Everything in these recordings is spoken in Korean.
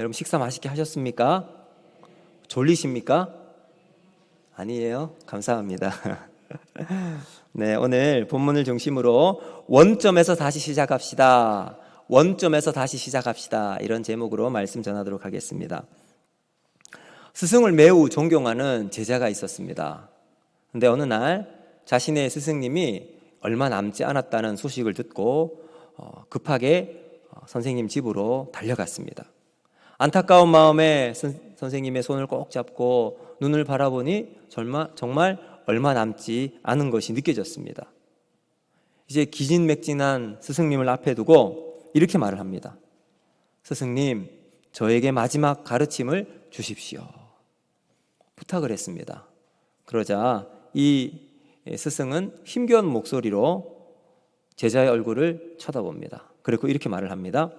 여러분 식사 맛있게 하셨습니까? 졸리십니까? 아니에요. 감사합니다. 네, 오늘 본문을 중심으로 원점에서 다시 시작합시다. 원점에서 다시 시작합시다. 이런 제목으로 말씀 전하도록 하겠습니다. 스승을 매우 존경하는 제자가 있었습니다. 근데 어느 날 자신의 스승님이 얼마 남지 않았다는 소식을 듣고 급하게 선생님 집으로 달려갔습니다. 안타까운 마음에 선생님의 손을 꼭 잡고 눈을 바라보니 정말 얼마 남지 않은 것이 느껴졌습니다. 이제 기진맥진한 스승님을 앞에 두고 이렇게 말을 합니다. 스승님, 저에게 마지막 가르침을 주십시오. 부탁을 했습니다. 그러자 이 스승은 힘겨운 목소리로 제자의 얼굴을 쳐다봅니다. 그리고 이렇게 말을 합니다.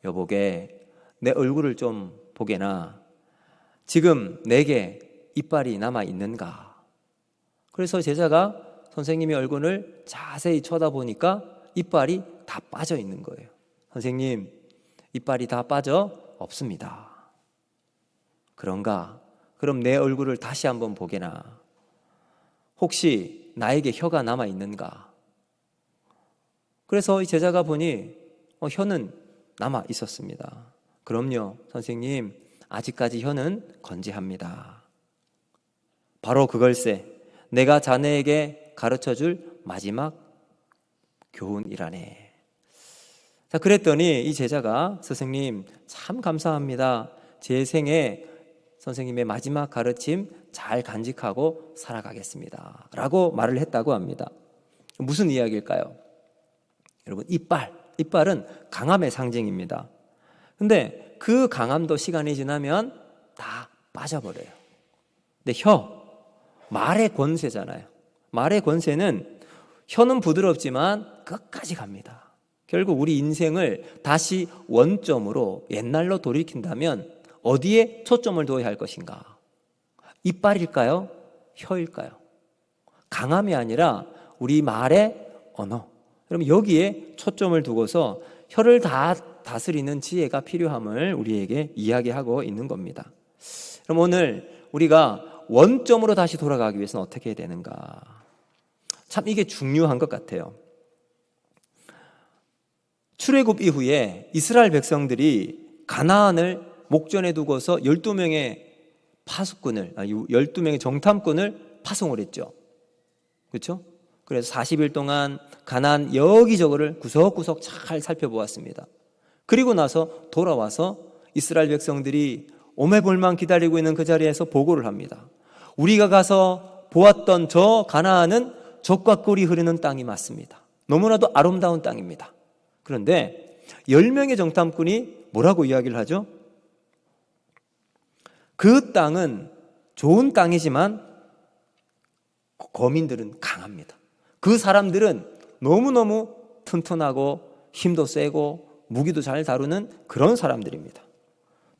여보게, 내 얼굴을 좀 보게나. 지금 내게 이빨이 남아 있는가? 그래서 제자가 선생님의 얼굴을 자세히 쳐다보니까 이빨이 다 빠져 있는 거예요. 선생님, 이빨이 다 빠져 없습니다. 그런가? 그럼 내 얼굴을 다시 한번 보게나. 혹시 나에게 혀가 남아 있는가? 그래서 이 제자가 보니 혀는 남아 있었습니다. 그럼요, 선생님, 아직까지 혀는 건재합니다. 바로 그걸세, 내가 자네에게 가르쳐줄 마지막 교훈이라네. 자, 그랬더니 이 제자가 스승님, 참 감사합니다. 제 생에 선생님의 마지막 가르침 잘 간직하고 살아가겠습니다. 라고 말을 했다고 합니다. 무슨 이야기일까요? 여러분, 이빨은 강함의 상징입니다. 근데 그 강함도 시간이 지나면 다 빠져버려요. 근데 말의 권세잖아요. 말의 권세는 혀는 부드럽지만 끝까지 갑니다. 결국 우리 인생을 다시 원점으로 옛날로 돌이킨다면 어디에 초점을 두어야 할 것인가? 이빨일까요? 혀일까요? 강함이 아니라 우리 말의 언어. 그럼 여기에 초점을 두고서 혀를 다 다스리는 지혜가 필요함을 우리에게 이야기하고 있는 겁니다. 그럼 오늘 우리가 원점으로 다시 돌아가기 위해서는 어떻게 해야 되는가? 참 이게 중요한 것 같아요. 출애굽 이후에 이스라엘 백성들이 가나안을 목전에 두고서 12명의 12명의 정탐꾼을 파송을 했죠. 그렇죠? 그래서 40일 동안 가나안 여기저기를 구석구석 잘 살펴보았습니다. 그리고 나서 돌아와서 이스라엘 백성들이 오매볼만 기다리고 있는 그 자리에서 보고를 합니다. 우리가 가서 보았던 저 가나안은 젖과 꿀이 흐르는 땅이 맞습니다. 너무나도 아름다운 땅입니다. 그런데 10명의 정탐꾼이 뭐라고 이야기를 하죠? 그 땅은 좋은 땅이지만 거민들은 강합니다. 그 사람들은 너무너무 튼튼하고 힘도 세고 무기도 잘 다루는 그런 사람들입니다.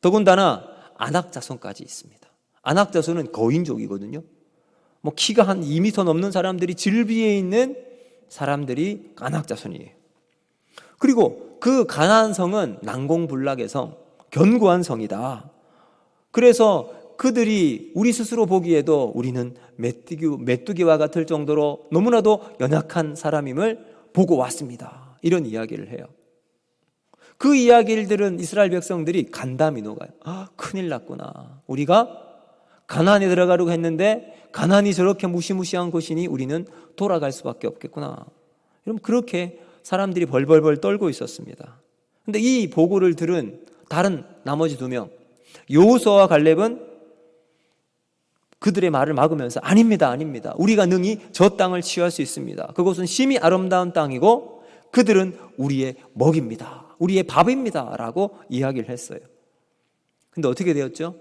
더군다나 안악자손까지 있습니다. 안악자손은 거인족이거든요. 키가 한 2m 넘는 사람들이 질비해 있는 사람들이 안악자손이에요. 그리고 그 가나안 성은 난공불락의 성, 견고한 성이다. 그래서 그들이 우리 스스로 보기에도 우리는 메뚜기와 같을 정도로 너무나도 연약한 사람임을 보고 왔습니다. 이런 이야기를 해요. 그 이야기를 들은 이스라엘 백성들이 간담이 녹아요. 큰일 났구나. 우리가 가나안에 들어가려고 했는데 가나안이 저렇게 무시무시한 곳이니 우리는 돌아갈 수밖에 없겠구나. 여러분, 그렇게 사람들이 벌벌벌 떨고 있었습니다. 그런데 이 보고를 들은 다른 나머지 2명, 여호수아와 갈렙은 그들의 말을 막으면서 아닙니다. 우리가 능히 저 땅을 취할 수 있습니다. 그곳은 심히 아름다운 땅이고 그들은 우리의 먹입니다. 우리의 밥입니다. 라고 이야기를 했어요. 근데 어떻게 되었죠?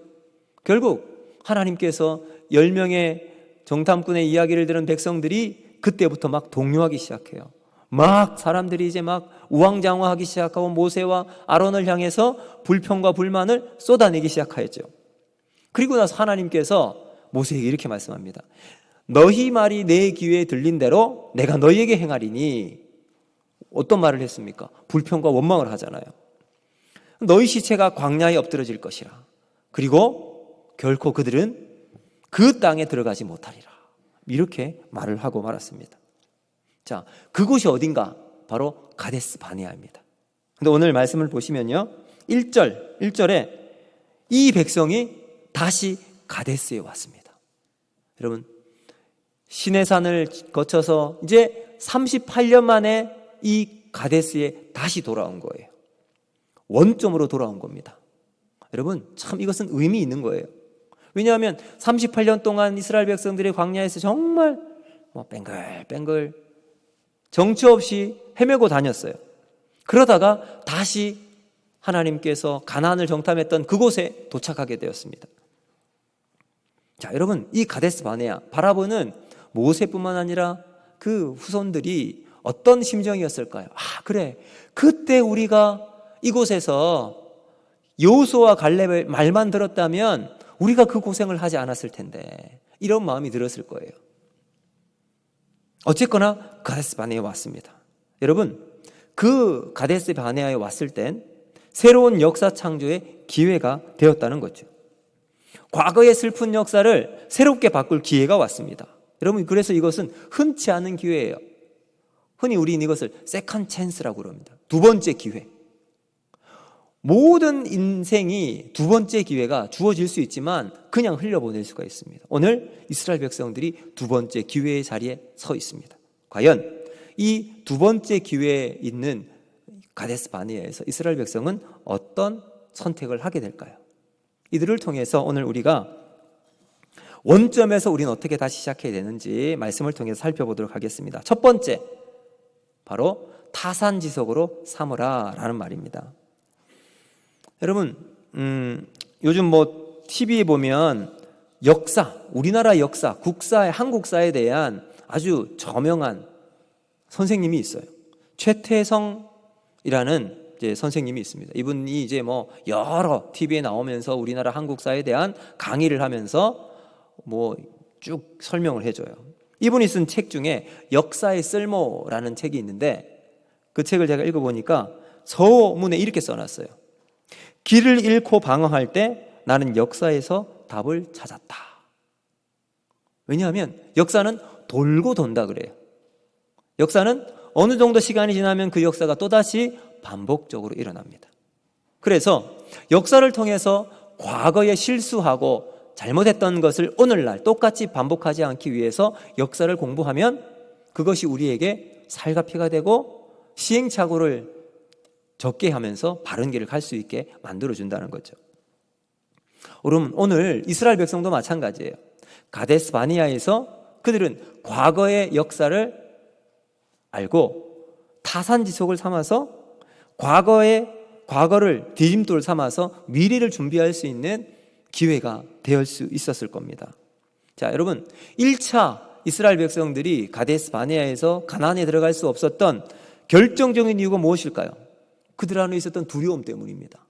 결국 하나님께서 10명의 정탐꾼의 이야기를 들은 백성들이 그때부터 막 동요하기 시작해요. 막 사람들이 이제 막 우왕좌왕하기 시작하고 모세와 아론을 향해서 불평과 불만을 쏟아내기 시작하였죠. 그리고 나서 하나님께서 모세에게 이렇게 말씀합니다. 너희 말이 내 귀에 들린 대로 내가 너희에게 행하리니. 어떤 말을 했습니까? 불평과 원망을 하잖아요. 너희 시체가 광야에 엎드러질 것이라. 그리고 결코 그들은 그 땅에 들어가지 못하리라. 이렇게 말을 하고 말았습니다. 자, 그곳이 어딘가? 바로 가데스 바네아입니다. 근데 오늘 말씀을 보시면요, 1절에 이 백성이 다시 가데스에 왔습니다. 여러분, 시내산을 거쳐서 이제 38년 만에 이 가데스에 다시 돌아온 거예요. 원점으로 돌아온 겁니다. 여러분, 참 이것은 의미 있는 거예요. 왜냐하면 38년 동안 이스라엘 백성들이 광야에서 정말 뱅글뱅글 정처 없이 헤매고 다녔어요. 그러다가 다시 하나님께서 가나안을 정탐했던 그곳에 도착하게 되었습니다. 자, 여러분, 이 가데스 바네아 바라보는 모세뿐만 아니라 그 후손들이 어떤 심정이었을까요? 그래, 그때 우리가 이곳에서 여호수아와 갈렙의 말만 들었다면 우리가 그 고생을 하지 않았을 텐데, 이런 마음이 들었을 거예요. 어쨌거나 가데스 바네아에 왔습니다. 여러분, 그 가데스 바네아에 왔을 땐 새로운 역사 창조의 기회가 되었다는 거죠. 과거의 슬픈 역사를 새롭게 바꿀 기회가 왔습니다. 여러분, 그래서 이것은 흔치 않은 기회예요. 흔히 우리는 이것을 세컨 찬스라고 그럽니다. 두 번째 기회. 모든 인생이 두 번째 기회가 주어질 수 있지만 그냥 흘려보낼 수가 있습니다. 오늘 이스라엘 백성들이 두 번째 기회의 자리에 서 있습니다. 과연 이 두 번째 기회에 있는 가데스 바네아에서 이스라엘 백성은 어떤 선택을 하게 될까요? 이들을 통해서 오늘 우리가 원점에서 우리는 어떻게 다시 시작해야 되는지 말씀을 통해서 살펴보도록 하겠습니다. 첫 번째, 바로 타산지석으로 삼으라 라는 말입니다. 여러분, 요즘 TV에 보면 역사, 우리나라 역사, 국사의 한국사에 대한 아주 저명한 선생님이 있어요. 최태성이라는 이제 선생님이 있습니다. 이분이 이제 여러 TV에 나오면서 우리나라 한국사에 대한 강의를 하면서 쭉 설명을 해줘요. 이분이 쓴 책 중에 역사의 쓸모라는 책이 있는데, 그 책을 제가 읽어보니까 서문에 이렇게 써놨어요. 길을 잃고 방황할 때 나는 역사에서 답을 찾았다. 왜냐하면 역사는 돌고 돈다 그래요. 역사는 어느 정도 시간이 지나면 그 역사가 또다시 반복적으로 일어납니다. 그래서 역사를 통해서 과거에 실수하고 잘못했던 것을 오늘날 똑같이 반복하지 않기 위해서 역사를 공부하면 그것이 우리에게 살갑이가 되고 시행착오를 적게 하면서 바른 길을 갈 수 있게 만들어준다는 거죠. 여러분, 오늘 이스라엘 백성도 마찬가지예요. 가데스 바네아에서 그들은 과거의 역사를 알고 타산지석을 삼아서 과거를 디딤돌 삼아서 미래를 준비할 수 있는 기회가 될 수 있었을 겁니다. 자, 여러분, 1차 이스라엘 백성들이 가데스 바네아에서 가나안에 들어갈 수 없었던 결정적인 이유가 무엇일까요? 그들 안에 있었던 두려움 때문입니다.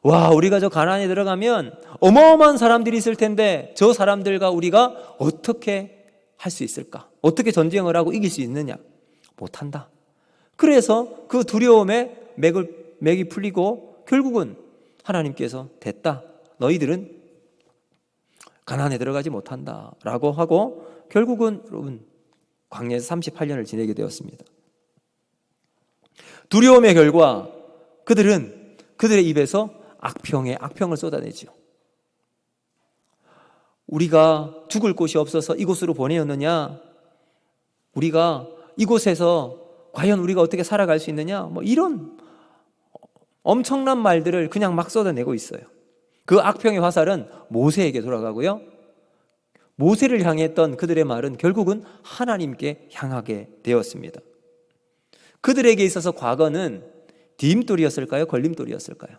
우리가 저 가나안에 들어가면 어마어마한 사람들이 있을 텐데 저 사람들과 우리가 어떻게 할 수 있을까? 어떻게 전쟁을 하고 이길 수 있느냐? 못한다. 그래서 그 두려움에 맥이 풀리고 결국은 하나님께서 됐다. 너희들은 가나안에 들어가지 못한다 라고 하고 결국은 여러분 광야에서 38년을 지내게 되었습니다. 두려움의 결과 그들은 그들의 입에서 악평을 쏟아내죠. 우리가 죽을 곳이 없어서 이곳으로 보내었느냐? 우리가 이곳에서 과연 우리가 어떻게 살아갈 수 있느냐? 이런 엄청난 말들을 그냥 막 쏟아내고 있어요. 그 악평의 화살은 모세에게 돌아가고요. 모세를 향했던 그들의 말은 결국은 하나님께 향하게 되었습니다. 그들에게 있어서 과거는 디딤돌이었을까요? 걸림돌이었을까요?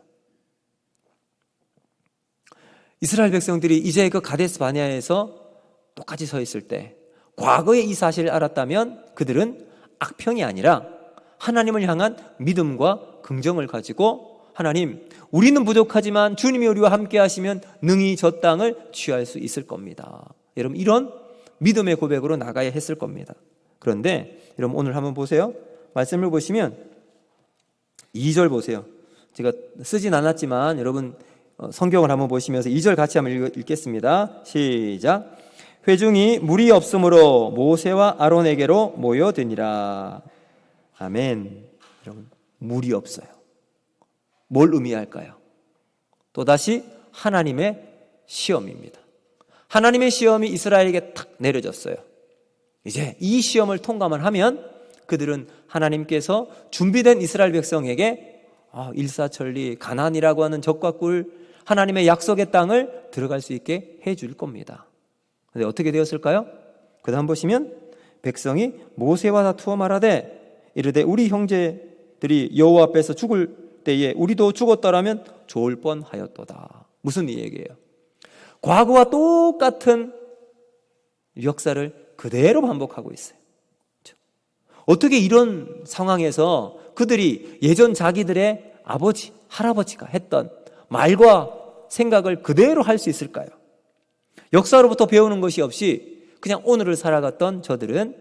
이스라엘 백성들이 이제 그 가데스 바네아에서 똑같이 서 있을 때 과거에 이 사실을 알았다면 그들은 악평이 아니라 하나님을 향한 믿음과 긍정을 가지고 하나님, 우리는 부족하지만 주님이 우리와 함께 하시면 능히 저 땅을 취할 수 있을 겁니다. 여러분, 이런 믿음의 고백으로 나가야 했을 겁니다. 그런데 여러분 오늘 한번 보세요. 말씀을 보시면 2절 보세요. 제가 쓰진 않았지만 여러분 성경을 한번 보시면서 2절 같이 한번 읽겠습니다. 시작. 회중이 물이 없으므로 모세와 아론에게로 모여드니라. 아멘. 여러분, 물이 없어요. 뭘 의미할까요? 또다시 하나님의 시험입니다. 하나님의 시험이 이스라엘에게 탁 내려졌어요. 이제 이 시험을 통과만 하면 그들은 하나님께서 준비된 이스라엘 백성에게 일사천리 가나안이라고 하는 적과 꿀, 하나님의 약속의 땅을 들어갈 수 있게 해줄 겁니다. 그런데 어떻게 되었을까요? 그 다음 보시면 백성이 모세와 다투어 말하되 이르되 우리 형제들이 여호와 앞에서 죽을 때에 우리도 죽었더라면 좋을 뻔하였도다. 무슨 얘기예요? 과거와 똑같은 역사를 그대로 반복하고 있어요. 어떻게 이런 상황에서 그들이 예전 자기들의 아버지, 할아버지가 했던 말과 생각을 그대로 할 수 있을까요? 역사로부터 배우는 것이 없이 그냥 오늘을 살아갔던 저들은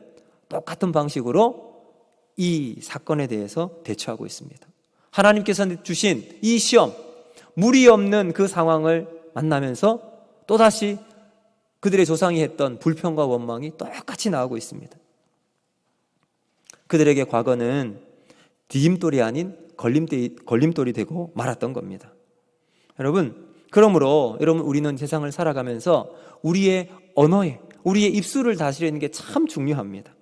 똑같은 방식으로 이 사건에 대해서 대처하고 있습니다. 하나님께서 주신 이 시험, 물이 없는 그 상황을 만나면서 또다시 그들의 조상이 했던 불평과 원망이 똑같이 나오고 있습니다. 그들에게 과거는 디딤돌이 아닌 걸림돌이 되고 말았던 겁니다. 그러므로 우리는 세상을 살아가면서 우리의 언어에, 우리의 입술을 다스리는 게 참 중요합니다.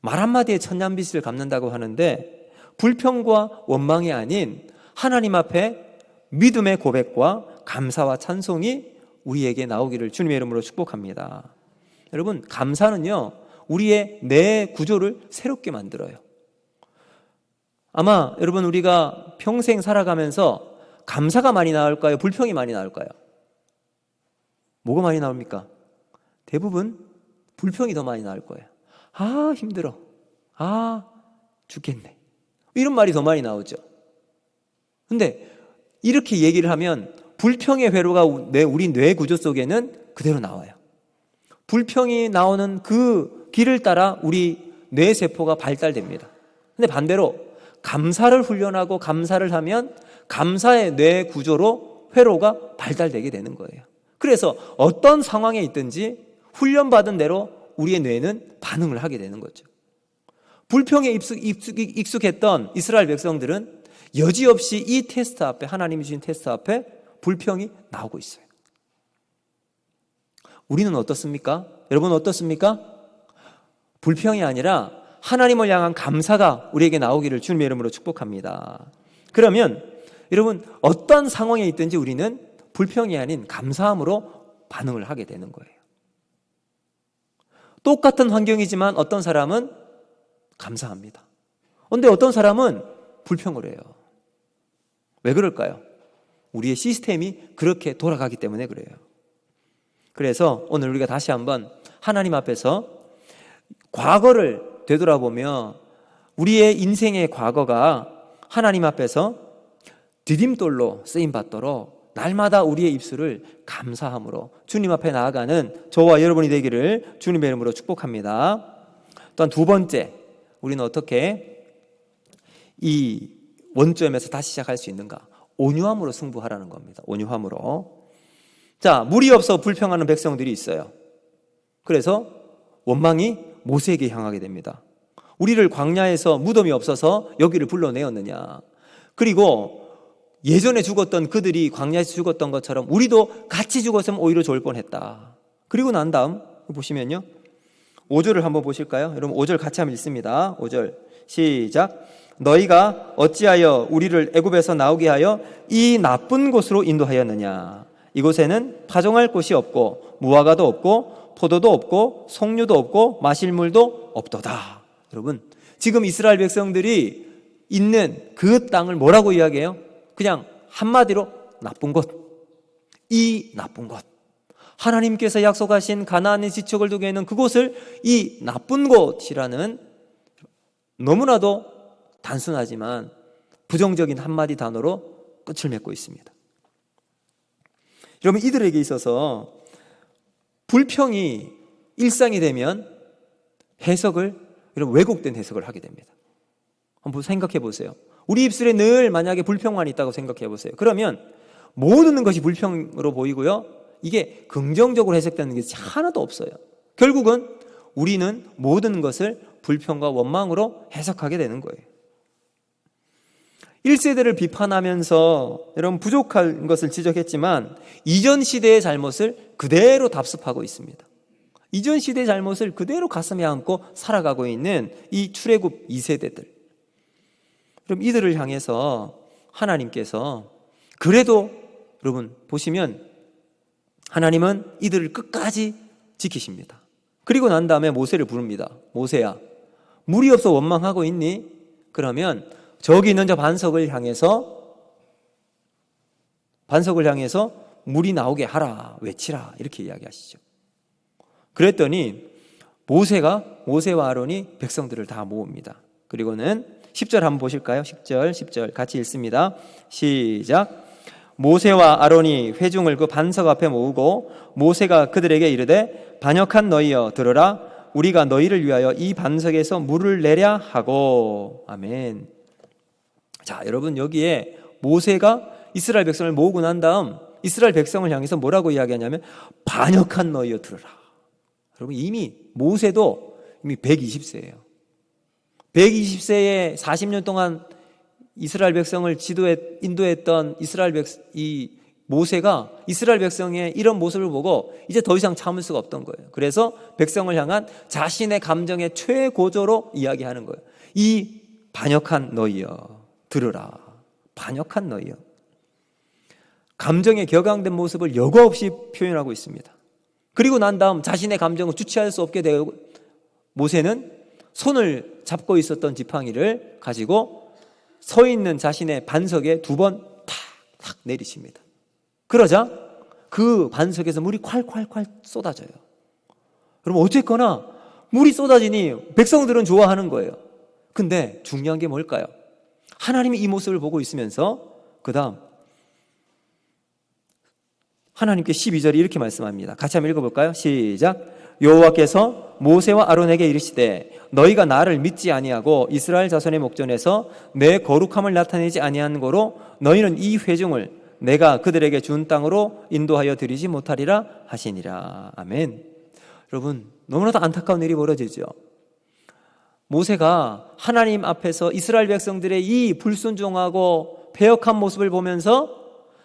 말 한마디에 천냥빚을 갚는다고 하는데 불평과 원망이 아닌 하나님 앞에 믿음의 고백과 감사와 찬송이 우리에게 나오기를 주님의 이름으로 축복합니다. 여러분, 감사는요, 우리의 내 구조를 새롭게 만들어요. 아마 여러분 우리가 평생 살아가면서 감사가 많이 나올까요? 불평이 많이 나올까요? 뭐가 많이 나옵니까? 대부분 불평이 더 많이 나올 거예요. 아, 힘들어. 아, 죽겠네. 이런 말이 더 많이 나오죠. 근데 이렇게 얘기를 하면 불평의 회로가 우리 뇌 구조 속에는 그대로 나와요. 불평이 나오는 그 길을 따라 우리 뇌 세포가 발달됩니다. 근데 반대로 감사를 훈련하고 감사를 하면 감사의 뇌 구조로 회로가 발달되게 되는 거예요. 그래서 어떤 상황에 있든지 훈련받은 대로 우리의 뇌는 반응을 하게 되는 거죠. 불평에 익숙했던 이스라엘 백성들은 여지없이 이 테스트 앞에, 하나님이 주신 테스트 앞에 불평이 나오고 있어요. 우리는 어떻습니까? 여러분 어떻습니까? 불평이 아니라 하나님을 향한 감사가 우리에게 나오기를 주님의 이름으로 축복합니다. 그러면 여러분 어떤 상황에 있든지 우리는 불평이 아닌 감사함으로 반응을 하게 되는 거예요. 똑같은 환경이지만 어떤 사람은 감사합니다. 그런데 어떤 사람은 불평을 해요. 왜 그럴까요? 우리의 시스템이 그렇게 돌아가기 때문에 그래요. 그래서 오늘 우리가 다시 한번 하나님 앞에서 과거를 되돌아보며 우리의 인생의 과거가 하나님 앞에서 디딤돌로 쓰임받도록 날마다 우리의 입술을 감사함으로 주님 앞에 나아가는 저와 여러분이 되기를 주님의 이름으로 축복합니다. 또한 두 번째, 우리는 어떻게 이 원점에서 다시 시작할 수 있는가? 온유함으로 승부하라는 겁니다. 온유함으로. 자, 물이 없어 불평하는 백성들이 있어요. 그래서 원망이 모세에게 향하게 됩니다. 우리를 광야에서 무덤이 없어서 여기를 불러내었느냐. 그리고 예전에 죽었던 그들이 광야에서 죽었던 것처럼 우리도 같이 죽었으면 오히려 좋을 뻔했다. 그리고 난 다음 보시면요, 5절을 한번 보실까요? 여러분 5절 같이 한번 읽습니다. 5절 시작. 너희가 어찌하여 우리를 애굽에서 나오게 하여 이 나쁜 곳으로 인도하였느냐. 이곳에는 파종할 곳이 없고 무화과도 없고 포도도 없고 송류도 없고 마실 물도 없도다. 여러분, 지금 이스라엘 백성들이 있는 그 땅을 뭐라고 이야기해요? 그냥 한마디로 나쁜 곳. 이 나쁜 곳. 하나님께서 약속하신 가나안의 지척을 두게 있는 그곳을 이 나쁜 곳이라는 너무나도 단순하지만 부정적인 한마디 단어로 끝을 맺고 있습니다. 여러분, 이들에게 있어서 불평이 일상이 되면 해석을, 여러분, 왜곡된 해석을 하게 됩니다. 한번 생각해 보세요. 우리 입술에 늘 만약에 불평만 있다고 생각해 보세요. 그러면 모든 것이 불평으로 보이고요. 이게 긍정적으로 해석되는 게 하나도 없어요. 결국은 우리는 모든 것을 불평과 원망으로 해석하게 되는 거예요. 1세대를 비판하면서 여러분 부족한 것을 지적했지만 이전 시대의 잘못을 그대로 답습하고 있습니다. 이전 시대의 잘못을 그대로 가슴에 안고 살아가고 있는 이 출애굽 2세대들. 그럼 이들을 향해서 하나님께서 그래도 여러분 보시면 하나님은 이들을 끝까지 지키십니다. 그리고 난 다음에 모세를 부릅니다. 모세야, 물이 없어 원망하고 있니? 그러면 저기 있는 저 반석을 향해서 물이 나오게 하라, 외치라, 이렇게 이야기하시죠. 그랬더니 모세와 아론이 백성들을 다 모읍니다. 그리고는 10절 한번 보실까요? 10절 같이 읽습니다. 시작. 모세와 아론이 회중을 그 반석 앞에 모으고 모세가 그들에게 이르되 반역한 너희여 들으라, 우리가 너희를 위하여 이 반석에서 물을 내랴 하고. 아멘. 자, 여러분 여기에 모세가 이스라엘 백성을 모으고 난 다음 이스라엘 백성을 향해서 뭐라고 이야기하냐면 반역한 너희여 들으라. 여러분 이미 모세도 이미 120세예요. 120세에 40년 동안 이스라엘 백성을 인도했던 이 모세가 이스라엘 백성의 이런 모습을 보고 이제 더 이상 참을 수가 없던 거예요. 그래서 백성을 향한 자신의 감정의 최고조로 이야기하는 거예요. 이 반역한 너희여 들으라. 반역한 너희여. 감정의 격앙된 모습을 여과 없이 표현하고 있습니다. 그리고 난 다음 자신의 감정을 주체할 수 없게 되고 모세는 손을 잡고 있었던 지팡이를 가지고 서 있는 자신의 반석에 두 번 탁탁 내리십니다. 그러자 그 반석에서 물이 콸콸콸 쏟아져요. 그럼 어쨌거나 물이 쏟아지니 백성들은 좋아하는 거예요. 근데 중요한 게 뭘까요? 하나님이 이 모습을 보고 있으면서 그 다음 하나님께 12절에 이렇게 말씀합니다. 같이 한번 읽어볼까요? 시작. 여호와께서 모세와 아론에게 이르시되 너희가 나를 믿지 아니하고 이스라엘 자손의 목전에서 내 거룩함을 나타내지 아니한 고로 너희는 이 회중을 내가 그들에게 준 땅으로 인도하여 드리지 못하리라 하시니라. 아멘. 여러분 너무나도 안타까운 일이 벌어지죠. 모세가 하나님 앞에서 이스라엘 백성들의 이 불순종하고 패역한 모습을 보면서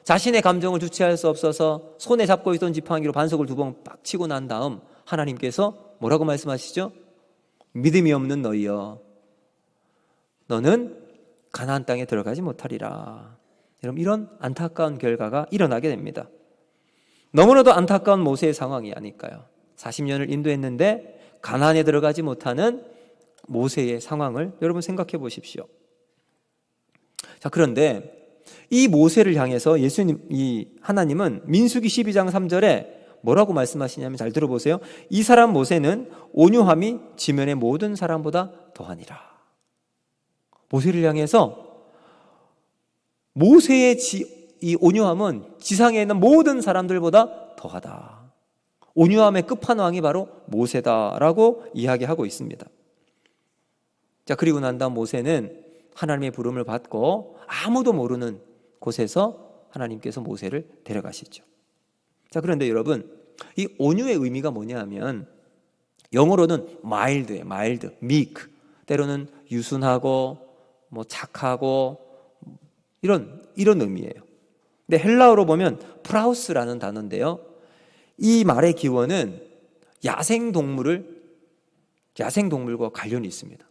자신의 감정을 주체할 수 없어서 손에 잡고 있던 지팡이로 반석을 두 번 빡 치고 난 다음 하나님께서 뭐라고 말씀하시죠? 믿음이 없는 너희여, 너는 가나안 땅에 들어가지 못하리라. 여러분 이런 안타까운 결과가 일어나게 됩니다. 너무나도 안타까운 모세의 상황이 아닐까요? 40년을 인도했는데 가나안에 들어가지 못하는 모세의 상황을 여러분 생각해 보십시오. 자, 그런데 이 모세를 향해서 이 하나님은 민수기 12장 3절에 뭐라고 말씀하시냐면 잘 들어보세요. 이 사람 모세는 온유함이 지면의 모든 사람보다 더하니라. 모세를 향해서 모세의 이 온유함은 지상에 있는 모든 사람들보다 더하다. 온유함의 끝판왕이 바로 모세다라고 이야기하고 있습니다. 자, 그리고 난 다음 모세는 하나님의 부름을 받고 아무도 모르는 곳에서 하나님께서 모세를 데려가시죠. 자, 그런데 여러분 이 온유의 의미가 뭐냐면 영어로는 mild예요. mild, meek. 때로는 유순하고 뭐 착하고 이런 의미예요. 근데 헬라어로 보면 프라우스라는 단어인데요. 이 말의 기원은 야생동물과 관련이 있습니다.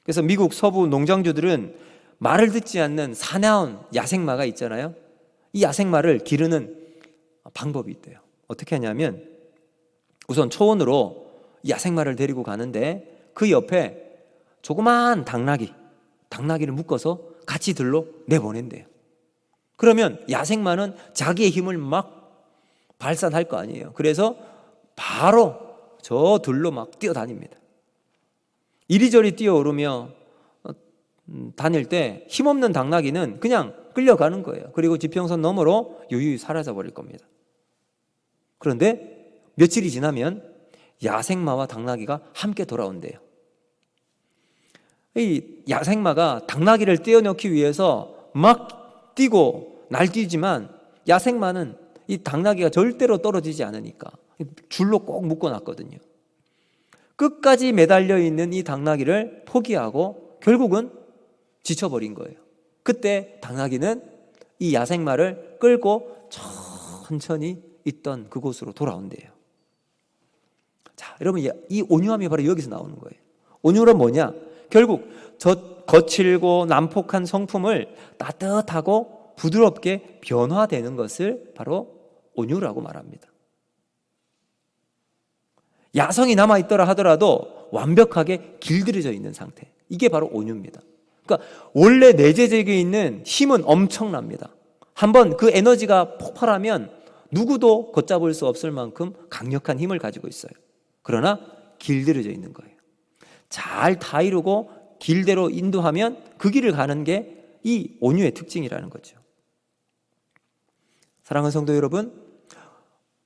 그래서 미국 서부 농장주들은 말을 듣지 않는 사나운 야생마가 있잖아요. 이 야생마를 기르는 방법이 있대요. 어떻게 하냐면 우선 초원으로 야생마를 데리고 가는데 그 옆에 조그마한 당나귀를 묶어서 같이 들로 내보낸대요. 그러면 야생마는 자기의 힘을 막 발산할 거 아니에요. 그래서 바로 저 들로 막 뛰어다닙니다. 이리저리 뛰어오르며 다닐 때 힘없는 당나귀는 그냥 끌려가는 거예요. 그리고 지평선 너머로 유유히 사라져버릴 겁니다. 그런데 며칠이 지나면 야생마와 당나귀가 함께 돌아온대요. 이 야생마가 당나귀를 떼어놓기 위해서 막 뛰고 날뛰지만 야생마는 이 당나귀가 절대로 떨어지지 않으니까 줄로 꼭 묶어놨거든요. 끝까지 매달려 있는 이 당나귀를 포기하고 결국은 지쳐버린 거예요. 그때 당나귀는 이 야생마를 끌고 천천히 있던 그곳으로 돌아온대요. 자, 여러분, 이 온유함이 바로 여기서 나오는 거예요. 온유는 뭐냐? 결국 저 거칠고 난폭한 성품을 따뜻하고 부드럽게 변화되는 것을 바로 온유라고 말합니다. 야성이 남아있더라 하더라도 완벽하게 길들여져 있는 상태, 이게 바로 온유입니다. 그러니까 원래 내재적에 있는 힘은 엄청납니다. 한번 그 에너지가 폭발하면 누구도 걷잡을 수 없을 만큼 강력한 힘을 가지고 있어요. 그러나 길들여져 있는 거예요. 잘 타이르고 길대로 인도하면 그 길을 가는 게 이 온유의 특징이라는 거죠. 사랑하는 성도 여러분,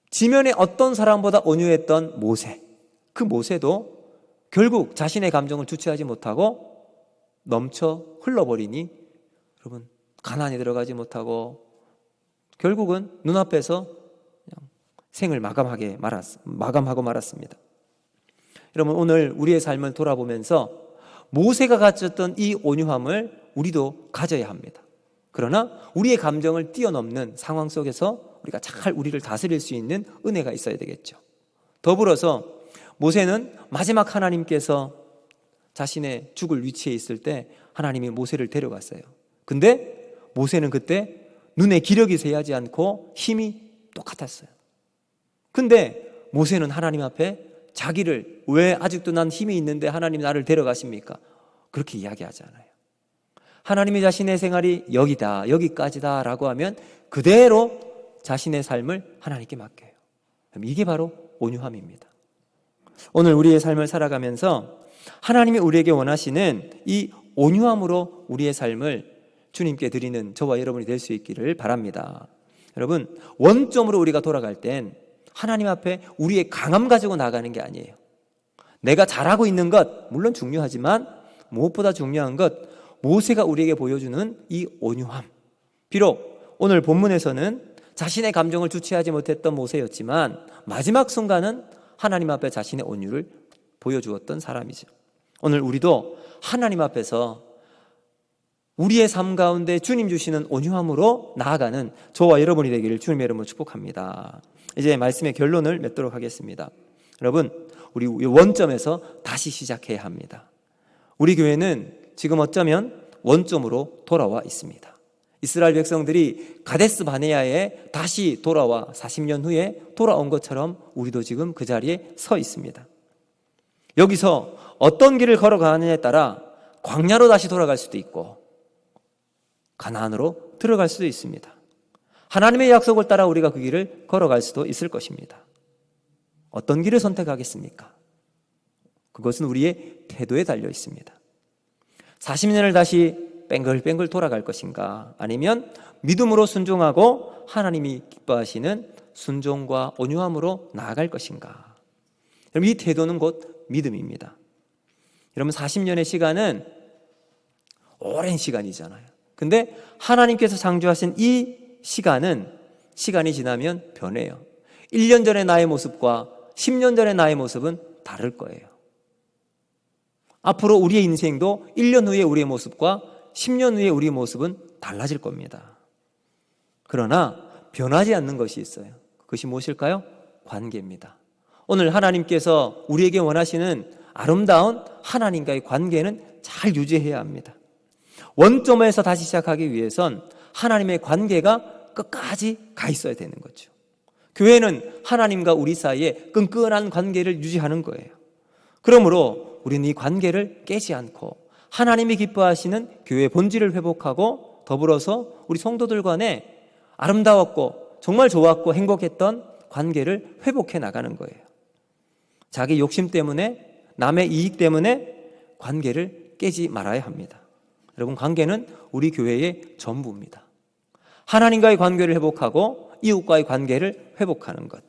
지면에 어떤 사람보다 온유했던 모세, 그 모세도 결국 자신의 감정을 주체하지 못하고 넘쳐 흘러버리니 여러분, 가나안에 들어가지 못하고 결국은 눈앞에서 그냥 생을 마감하고 말았습니다. 여러분, 오늘 우리의 삶을 돌아보면서 모세가 가졌던 이 온유함을 우리도 가져야 합니다. 그러나 우리의 감정을 뛰어넘는 상황 속에서 우리가 잘 우리를 다스릴 수 있는 은혜가 있어야 되겠죠. 더불어서 모세는 마지막 하나님께서 자신의 죽을 위치에 있을 때 하나님이 모세를 데려갔어요. 근데 모세는 그때 눈에 기력이 새하지 않고 힘이 똑같았어요. 근데 모세는 하나님 앞에 자기를, 왜 아직도 난 힘이 있는데 하나님 나를 데려가십니까? 그렇게 이야기하지 않아요. 하나님이 자신의 생활이 여기다, 여기까지다 라고 하면 그대로 자신의 삶을 하나님께 맡겨요. 이게 바로 온유함입니다. 오늘 우리의 삶을 살아가면서 하나님이 우리에게 원하시는 이 온유함으로 우리의 삶을 주님께 드리는 저와 여러분이 될 수 있기를 바랍니다. 여러분, 원점으로 우리가 돌아갈 땐 하나님 앞에 우리의 강함 가지고 나가는 게 아니에요. 내가 잘하고 있는 것 물론 중요하지만 무엇보다 중요한 것, 모세가 우리에게 보여주는 이 온유함. 비록 오늘 본문에서는 자신의 감정을 주체하지 못했던 모세였지만 마지막 순간은 하나님 앞에 자신의 온유를 보여주었던 사람이죠. 오늘 우리도 하나님 앞에서 우리의 삶 가운데 주님 주시는 온유함으로 나아가는 저와 여러분이 되기를 주님의 이름으로 축복합니다. 이제 말씀의 결론을 맺도록 하겠습니다. 여러분, 우리 원점에서 다시 시작해야 합니다. 우리 교회는 지금 어쩌면 원점으로 돌아와 있습니다. 이스라엘 백성들이 가데스 바네아에 다시 돌아와 40년 후에 돌아온 것처럼 우리도 지금 그 자리에 서 있습니다. 여기서 어떤 길을 걸어가느냐에 따라 광야로 다시 돌아갈 수도 있고 가나안으로 들어갈 수도 있습니다. 하나님의 약속을 따라 우리가 그 길을 걸어갈 수도 있을 것입니다. 어떤 길을 선택하겠습니까? 그것은 우리의 태도에 달려 있습니다. 40년을 다시 뺑글뺑글 돌아갈 것인가, 아니면 믿음으로 순종하고 하나님이 기뻐하시는 순종과 온유함으로 나아갈 것인가. 여러분, 이 태도는 곧 믿음입니다. 여러분, 40년의 시간은 오랜 시간이잖아요. 근데 하나님께서 창조하신 이 시간이 지나면 변해요. 1년 전의 나의 모습과 10년 전의 나의 모습은 다를 거예요. 앞으로 우리의 인생도 1년 후에 우리의 모습과 10년 후에 우리의 모습은 달라질 겁니다. 그러나 변하지 않는 것이 있어요. 그것이 무엇일까요? 관계입니다. 오늘 하나님께서 우리에게 원하시는 아름다운 하나님과의 관계는 잘 유지해야 합니다. 원점에서 다시 시작하기 위해선 하나님의 관계가 끝까지 가 있어야 되는 거죠. 교회는 하나님과 우리 사이에 끈끈한 관계를 유지하는 거예요. 그러므로 우리는 이 관계를 깨지 않고 하나님이 기뻐하시는 교회의 본질을 회복하고 더불어서 우리 성도들 간에 아름다웠고 정말 좋았고 행복했던 관계를 회복해 나가는 거예요. 자기 욕심 때문에, 남의 이익 때문에 관계를 깨지 말아야 합니다. 여러분, 관계는 우리 교회의 전부입니다. 하나님과의 관계를 회복하고 이웃과의 관계를 회복하는 것.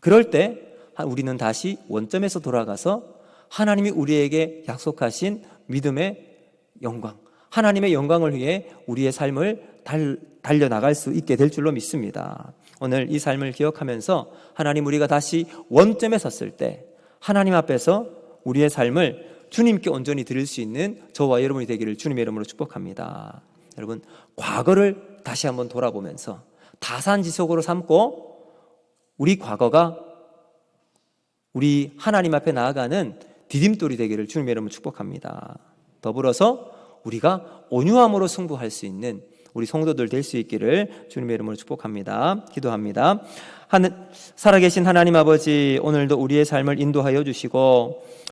그럴 때 우리는 다시 원점에서 돌아가서 하나님이 우리에게 약속하신 믿음의 영광, 하나님의 영광을 위해 우리의 삶을 달려나갈 수 있게 될 줄로 믿습니다. 오늘 이 삶을 기억하면서 하나님, 우리가 다시 원점에 섰을 때 하나님 앞에서 우리의 삶을 주님께 온전히 드릴 수 있는 저와 여러분이 되기를 주님의 이름으로 축복합니다. 여러분, 과거를 다시 한번 돌아보면서 다산지석으로 삼고 우리 과거가 우리 하나님 앞에 나아가는 디딤돌이 되기를 주님의 이름으로 축복합니다. 더불어서 우리가 온유함으로 승부할 수 있는 우리 성도들 될 수 있기를 주님의 이름으로 축복합니다. 기도합니다. 살아계신 하나님 아버지, 오늘도 우리의 삶을 인도하여 주시고